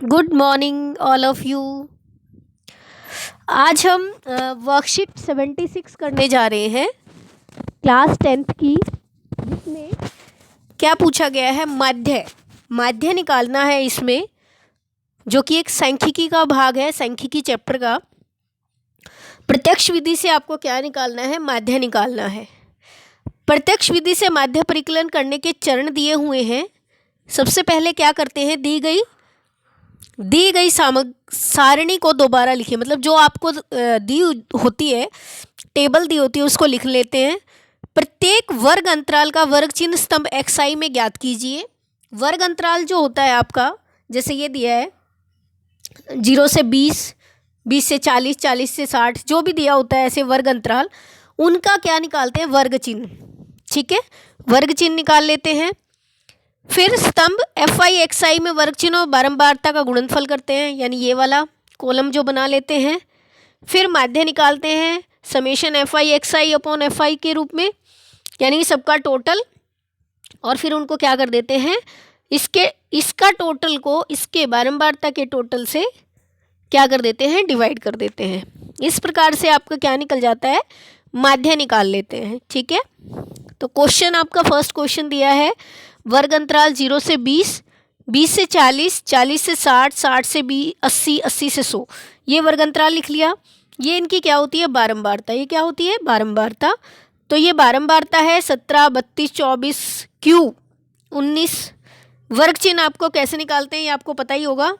Good morning all of you. आज हम worksheet 76 करने जा रहे हैं क्लास 10th की, जिसमें क्या पूछा गया है, माध्य निकालना है इसमें, जो कि एक सांख्यिकी का भाग है, सांख्यिकी चैप्टर का। प्रत्यक्ष विधि से आपको क्या निकालना है, माध्य निकालना है। प्रत्यक्ष विधि से माध्य परिकलन करने के चरण दिए हुए हैं। सबसे पहले क्या करते हैं, दी गई सारणी को दोबारा लिखिए। मतलब जो आपको दी होती है, टेबल दी होती है, उसको लिख लेते हैं। प्रत्येक वर्ग अंतराल का वर्ग चिन्ह स्तंभ xi में ज्ञात कीजिए। वर्ग अंतराल जो होता है आपका, जैसे ये दिया है 0 से 20, 20 से 40, 40 से 60, जो भी दिया होता है ऐसे वर्ग अंतराल, उनका क्या निकालते हैं, वर्ग चिन्ह। ठीक है, वर्ग चिन्ह निकाल लेते हैं। फिर स्तंभ FI XI में वर्ग चिन्ह और बारंबारता का गुणनफल करते हैं, यानी ये वाला कॉलम जो बना लेते हैं। फिर माध्य निकालते हैं summation FI XI upon FI के रूप में, यानी कि सबका टोटल। और फिर उनको क्या कर देते हैं, इसका टोटल को इसके बारंबारता के टोटल से क्या कर देते हैं, डिवाइड कर देते हैं। इस प्रकार से आपका क्या निकल जाता है, माध्य निकाल लेते हैं। ठीक है, तो क्वेश्चन आपका फर्स्ट क्वेश्चन दिया है, वर्ग अंतराल 0 से 20, 20 से 40, 40 से 60, 60 से 80, 80 से 100, ये वर्ग अंतराल लिख लिया। ये इनकी क्या होती है, बारंबारता। ये क्या होती है, बारंबारता। तो ये बारंबारता है 17, 32, 24, Q 19। वर्ग चिन्ह आपको कैसे निकालते हैं, ये आपको पता ही होगा,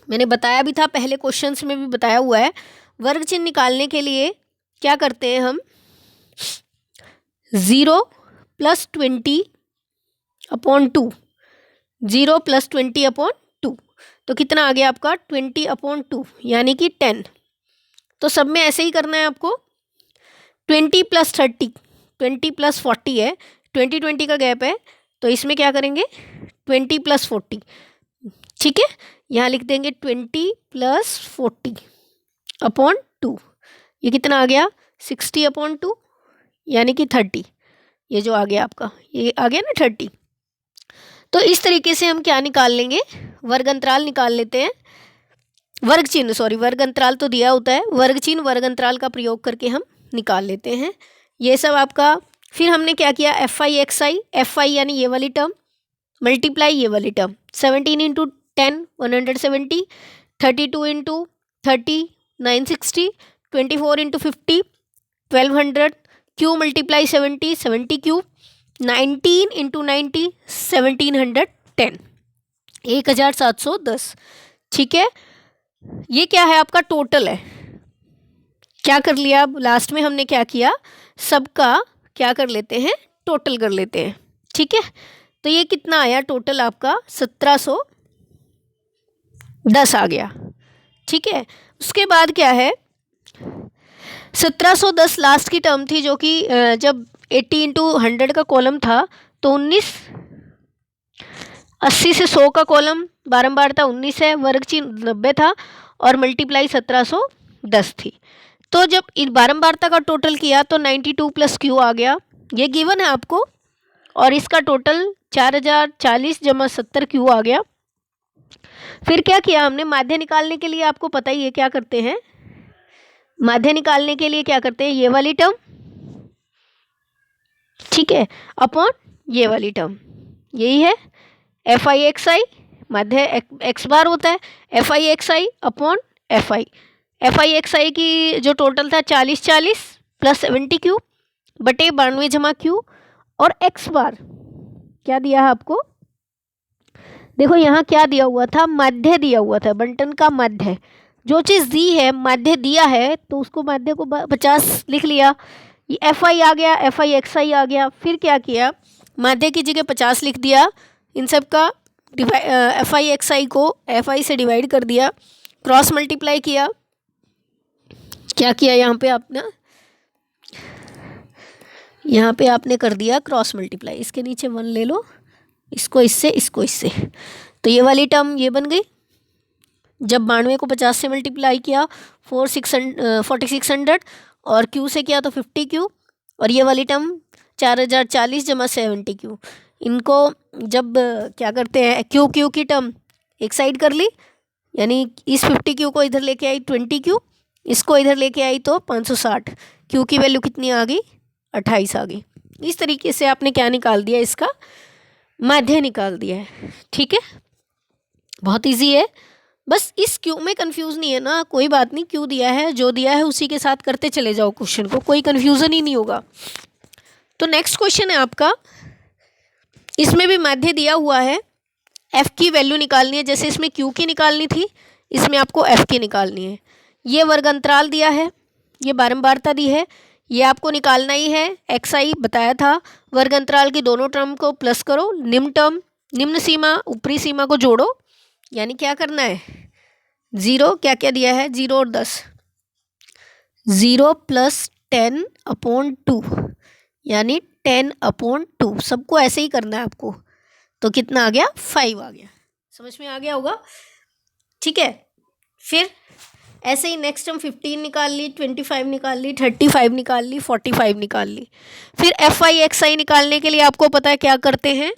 मैंने बताया भी था, पहले क्वेश्चंस में भी बताया हुआ है। वर्ग चिन्ह निकालने के लिए क्या करते हैं हम, 0 + 20 अपॉन 2, 0 + 20 अपॉन 2, तो कितना आ गया आपका, 20 अपॉन 2, यानी कि 10। तो सब में ऐसे ही करना है आपको। 20 + 30, 20 + 40 है, 20 का गैप है, तो इसमें क्या करेंगे, 20 + 40। ठीक है, यहाँ लिख देंगे 20 + 40 अपॉन 2, ये कितना आ गया, 60 अपॉन 2, यानी कि 30। ये जो आ गया आपका, ये आ गया ना 30। तो इस तरीके से हम क्या निकाल लेंगे, वर्ग अंतराल निकाल लेते हैं। वर्ग चिन्ह, सॉरी, वर्ग अंतराल तो दिया होता है, वर्ग चिन्ह वर्ग अंतराल का प्रयोग करके हम निकाल लेते हैं। ये सब आपका। फिर हमने क्या किया, FI XI, FI यानी ये वाली टर्म, मल्टीप्लाई ये वाली टर्म, 17 × 10 170, 32 × 30 960, 24 × 50 1200, Q मल्टीप्लाई 70 70 Q, 19 × 90 1710, 1710। ठीक है, ये क्या है, आपका टोटल है। क्या कर लिया, अब लास्ट में हमने क्या किया, सबका क्या कर लेते हैं, टोटल कर लेते हैं। ठीक है, तो ये कितना आया टोटल आपका, 1710 आ गया। ठीक है, उसके बाद क्या है, 1710 लास्ट की टर्म थी, जो कि जब 80 × 100 का कॉलम था, तो 19, 80 से 100 का कॉलम, बारंबारता 19 है, वर्ग चिन्ह 90 था, और मल्टीप्लाई 1710 थी। तो जब इन बारंबारता का टोटल किया तो 92 + Q आ गया, ये गिवन है आपको, और इसका टोटल 4040 + 70 Q आ गया। फिर क्या किया हमने, माध्य निकालने के लिए आपको पता ही है क्या करते हैं, माध्य निकालने के लिए क्या करते हैं, ये वाली टर्म, ठीक है, अपॉन ये वाली टर्म, यही है FI XI, माध्य x बार होता है, FI XI upon FI। FI XI की जो टोटल था 40 40 + 70 Q बटे 92 - Q, और x बार क्या दिया है आपको, देखो यहाँ क्या दिया हुआ था, माध्य दिया हुआ था, बंटन का माध्य। जो चीज़ दी है, माध्य दिया है, तो उसको माध्य को 50 लिख लिया। ये FI आ गया, FI XI आ गया। फिर क्या किया, माध्य की जगह 50 लिख दिया, इन सब का FI XI को FI से डिवाइड कर दिया, क्रॉस मल्टीप्लाई किया। क्या किया यहाँ पे आपने, यहाँ पे आपने कर दिया क्रॉस मल्टीप्लाई, इसके नीचे 1 ले लो, इसको इससे, इसको इससे, तो ये वाली टर्म ये बन गई। जब 92 को 50 से मल्टीप्लाई किया 4600, और Q से किया तो 50 Q, और ये वाली टर्म 4040 + 70 Q। इनको जब क्या करते हैं, Q की टर्म एक साइड कर ली, यानी इस 50Q को इधर लेके आई 20Q, इसको इधर लेके आई तो 560, Q की वैल्यू कितनी आ गई 28 आ गई। इस तरीके से आपने क्या निकाल दिया, इसका माध्य निकाल दिया है। ठीक है, बहुत इजी है। बस इस क्यू में कंफ्यूज नहीं है ना, कोई बात नहीं, क्यू दिया है, जो दिया है उसी के साथ करते चले जाओ क्वेश्चन को, कोई कंफ्यूजन ही नहीं होगा। तो नेक्स्ट क्वेश्चन है आपका, इसमें भी माध्य दिया हुआ है, एफ की वैल्यू निकालनी है। जैसे इसमें क्यू की निकालनी थी, इसमें आपको एफ की निकालनी है। ये वर्ग अंतराल दिया है, ये बारंबारता दी है, ये आपको निकालना ही है। एक्स आई बताया था, वर्ग अंतराल की दोनों टर्म को प्लस करो, निम्न टर्म, निम्न सीमा ऊपरी सीमा को जोड़ो, यानी क्या करना है, 0 क्या क्या दिया है, 0 और 10, 0 + 10/2 यानी 10/2, सबको ऐसे ही करना है आपको। तो कितना आ गया, 5 आ गया। समझ में आ गया होगा। ठीक है, फिर ऐसे ही नेक्स्ट हम 15 निकाल ली, 25 निकाल ली, 35 निकाल ली, 45 निकाल ली। फिर एफ आई एक्स आई निकालने के लिए आपको पता है क्या करते हैं,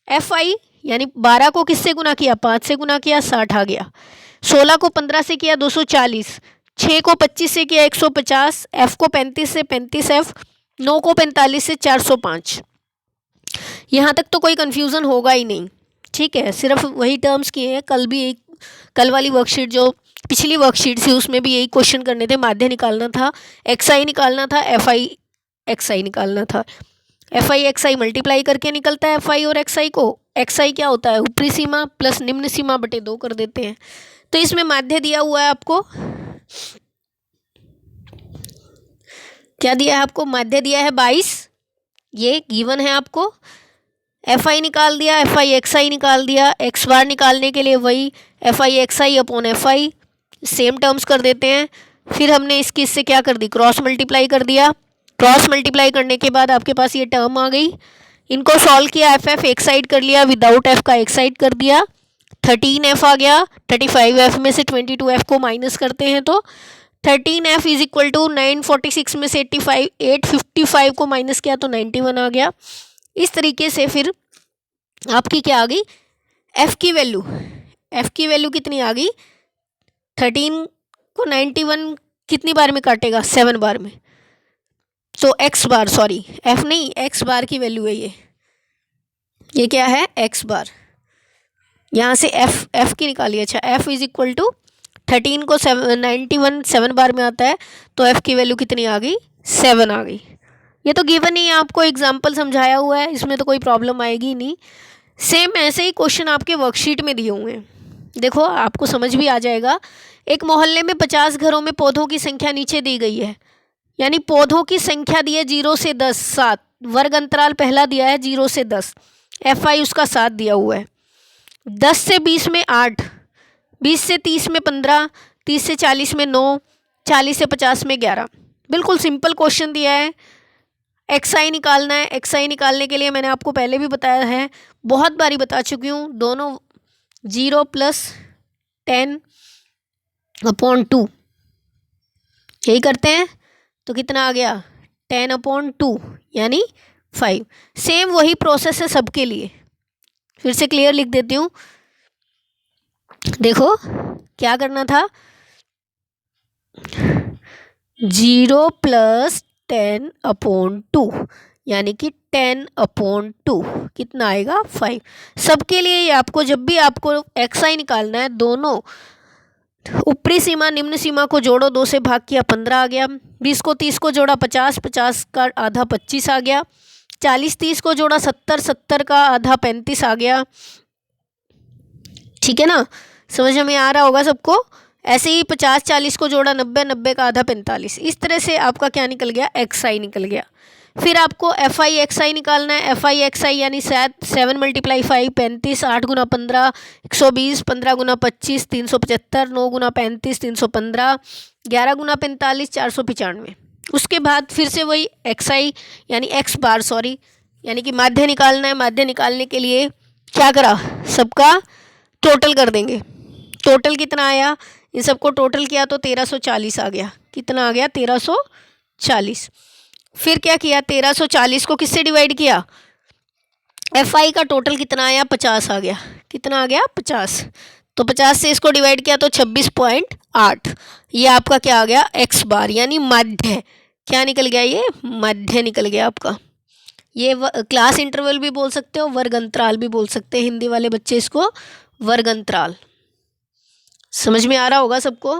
एफ आई यानी 12 को किससे गुना किया, 5 से गुना किया, 60 आ गया। 16 को 15 से किया, 240, 6 को 25 से किया, 150, एफ को 35 से 35 एफ, 9 को 45 से 405। यहाँ तक तो कोई कन्फ्यूज़न होगा ही नहीं। ठीक है, सिर्फ वही टर्म्स किए हैं। कल वाली वर्कशीट जो पिछली वर्कशीट थी उसमें भी यही क्वेश्चन करने थे, माध्य निकालना था, एक्स आई निकालना था, एफ आई एक्स आई निकालना था। F I x I multiply करके निकलता है एफ आई और एक्स आई को। एक्स आई क्या होता है, ऊपरी सीमा प्लस निम्न सीमा बटे 2 कर देते हैं। तो इसमें माध्य दिया हुआ है आपको, क्या दिया है आपको, माध्य दिया है 22, ये गिवन है आपको। एफ आई निकाल दिया, एफ आई एक्स आई निकाल दिया। एक्स बार निकालने के लिए वही F I x I upon F I, same terms कर देते हैं। फिर हमने इसकी इससे क्या कर दी, क्रॉस मल्टीप्लाई कर दिया। क्रॉस मल्टीप्लाई करने के बाद आपके पास ये टर्म आ गई। इनको सॉल्व किया, एफ एफ एक साइड कर लिया, विदाउट एफ का एक साइड कर दिया, 13f आ गया। 35f में से 22f को माइनस करते हैं तो 13f इज इक्वल टू 946 में से 855 को माइनस किया तो 91 आ गया। इस तरीके से फिर आपकी क्या आ गई, f की वैल्यू कितनी आ गई, 13 को 91 कितनी बार में काटेगा, 7 बार में। तो x बार, सॉरी f नहीं, x बार की वैल्यू है ये क्या है, x बार। यहाँ से f की निकालिए। अच्छा, f इज इक्वल टू 13 को 91 7 बार में आता है तो f की वैल्यू कितनी आ गई, 7 आ गई। ये तो गिवन ही आपको एग्जाम्पल समझाया हुआ है, इसमें तो कोई प्रॉब्लम आएगी नहीं। सेम ऐसे ही क्वेश्चन आपके वर्कशीट में दिए हुए हैं, देखो आपको समझ भी आ जाएगा। एक मोहल्ले में 50 घरों में पौधों की संख्या नीचे दी गई है, यानी पौधों की संख्या दी है 0 से 10, 7, वर्ग अंतराल पहला दिया है 0 से 10, एफ आई उसका 7 दिया हुआ है। 10 से 20 में 8, 20 से 30 में 15, 30 से 40 में 9, 40 से 50 में 11। बिल्कुल सिंपल क्वेश्चन दिया है। एक्स आई निकालना है। एक्स आई निकालने के लिए मैंने आपको पहले भी बताया है, बहुत बारी बता चुकी हूँ, दोनों 0 + 10/2 यही करते हैं तो कितना आ गया, 10/2 यानी 5। सेम वही प्रोसेस है सबके लिए, फिर से क्लियर लिख देती हूँ। देखो क्या करना था, 0 + 10/2 यानी कि 10/2 कितना आएगा, 5। सबके लिए ये आपको, जब भी आपको एक्स आई निकालना है, दोनों ऊपरी सीमा निम्न सीमा को जोड़ो, 2 से भाग किया 15 आ गया। 20 को 30 को जोड़ा 50, 50 का आधा 25 आ गया। 40 30 को जोड़ा 70, 70 का आधा 35 आ गया। ठीक है ना, समझ में आ रहा होगा सबको। ऐसे ही 50 40 को जोड़ा 90, 90 का आधा 45। इस तरह से आपका क्या निकल गया, एक्स आई निकल गया। फिर आपको एफ आई एक्स आई निकालना है। एफ आई एक्स आई यानी 7 × 5 35, 8 × 15 120, 15 × 25 375, 9 × 35 315, 11 × 45 495। उसके बाद फिर से वही एक्स आई यानी एक्स बार, सॉरी, यानी कि माध्य निकालना है। माध्य निकालने के लिए क्या करा, सबका टोटल कर देंगे। टोटल कितना आया, इन सबको टोटल किया तो 1340 आ गया। कितना आ गया, 1340। फिर क्या किया, 1340 को किससे डिवाइड किया, एफ आई का टोटल कितना आया, 50 आ गया। कितना आ गया, 50। तो 50 से इसको डिवाइड किया तो 26.8। ये आपका क्या आ गया, x बार, यानी माध्य। क्या निकल गया, ये माध्य निकल गया आपका। ये क्लास इंटरवल भी बोल सकते हो, वर्ग अंतराल भी बोल सकते हैं हिंदी वाले बच्चे इसको, वर्ग अंतराल। समझ में आ रहा होगा सबको,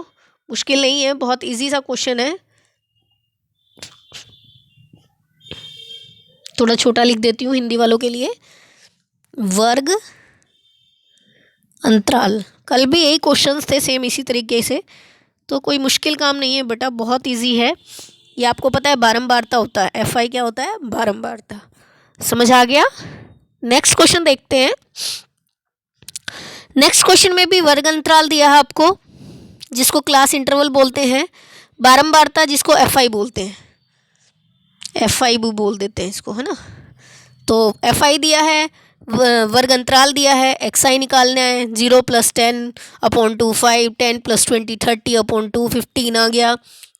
मुश्किल नहीं है, बहुत इजी सा क्वेश्चन है। थोड़ा छोटा लिख देती हूँ हिंदी वालों के लिए, वर्ग अंतराल। कल भी यही क्वेश्चंस थे सेम इसी तरीके से, तो कोई मुश्किल काम नहीं है बेटा, बहुत इजी है। ये आपको पता है बारंबारता होता है, FI क्या होता है, बारंबारता। समझ आ गया। नेक्स्ट क्वेश्चन देखते हैं। नेक्स्ट क्वेश्चन में भी वर्ग अंतराल दिया है आपको, जिसको क्लास इंटरवल बोलते हैं, बारंबारता जिसको FI बोलते हैं, FI भी बोल देते हैं इसको, है ना। तो FI दिया है, वर्ग अंतराल दिया है, XI निकालना है, 0 + 10/2 5, 10 + 20 30/2 15 आ गया,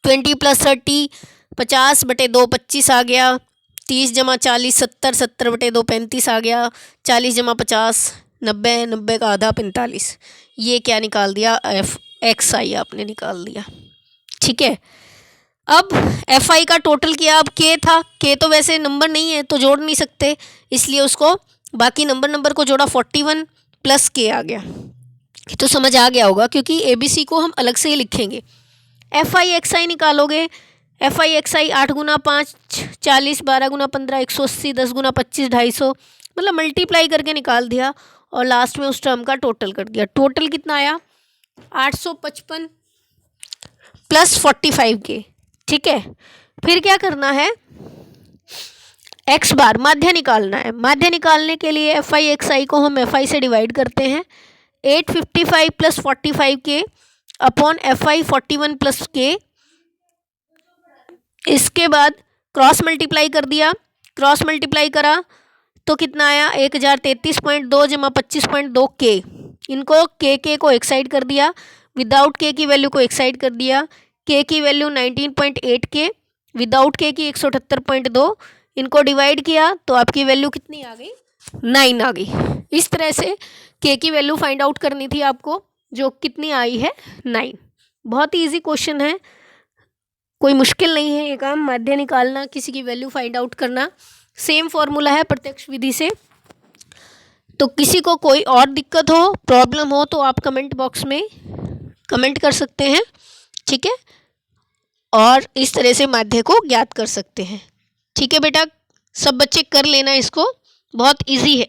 20 + 30 50/2 25 आ गया, 30 + 40 70 70/2 35 आ गया, 40 + 50 90 90 का आधा 45। ये क्या निकाल दिया, XI आपने निकाल दिया। ठीक है, अब FI का टोटल किया, अब K था, K तो वैसे नंबर नहीं है तो जोड़ नहीं सकते, इसलिए उसको बाकी नंबर को जोड़ा, 41 + K आ गया। तो समझ आ गया होगा, क्योंकि ABC को हम अलग से ही लिखेंगे। FI XI निकालोगे, FI XI 8 × 5 40, 12 × 15 180, 10 × 25 250, मतलब मल्टीप्लाई करके निकाल दिया और लास्ट में उस टर्म का टोटल कर दिया। टोटल कितना आया, 855 + 45K। ठीक है, फिर क्या करना है, x बार माध्य निकालना है। माध्य निकालने के लिए FI XI को हम FI से डिवाइड करते हैं, 855 + 45K अपॉन FI 41 + K। इसके बाद क्रॉस मल्टीप्लाई कर दिया, क्रॉस मल्टीप्लाई करा तो कितना आया, 1033.2 = 25.2 K। इनको K को एक साइड कर दिया, विदाउट K की वैल्यू को एक साइड कर दिया, K की वैल्यू 19.8 K, विदाउट K की 178.2, इनको डिवाइड किया तो आपकी वैल्यू कितनी आ गई, 9 आ गई। इस तरह से K की वैल्यू फाइंड आउट करनी थी आपको, जो कितनी आई है, 9। बहुत ही ईजी क्वेश्चन है, कोई मुश्किल नहीं है ये काम, माध्य निकालना, किसी की वैल्यू फाइंड आउट करना, सेम फॉर्मूला है प्रत्यक्ष विधि से। तो किसी को कोई और दिक्कत हो, प्रॉब्लम हो, तो आप कमेंट बॉक्स में कमेंट कर सकते हैं। ठीक है, और इस तरह से माध्य को ज्ञात कर सकते हैं। ठीक है बेटा, सब बच्चे कर लेना इसको, बहुत इजी है।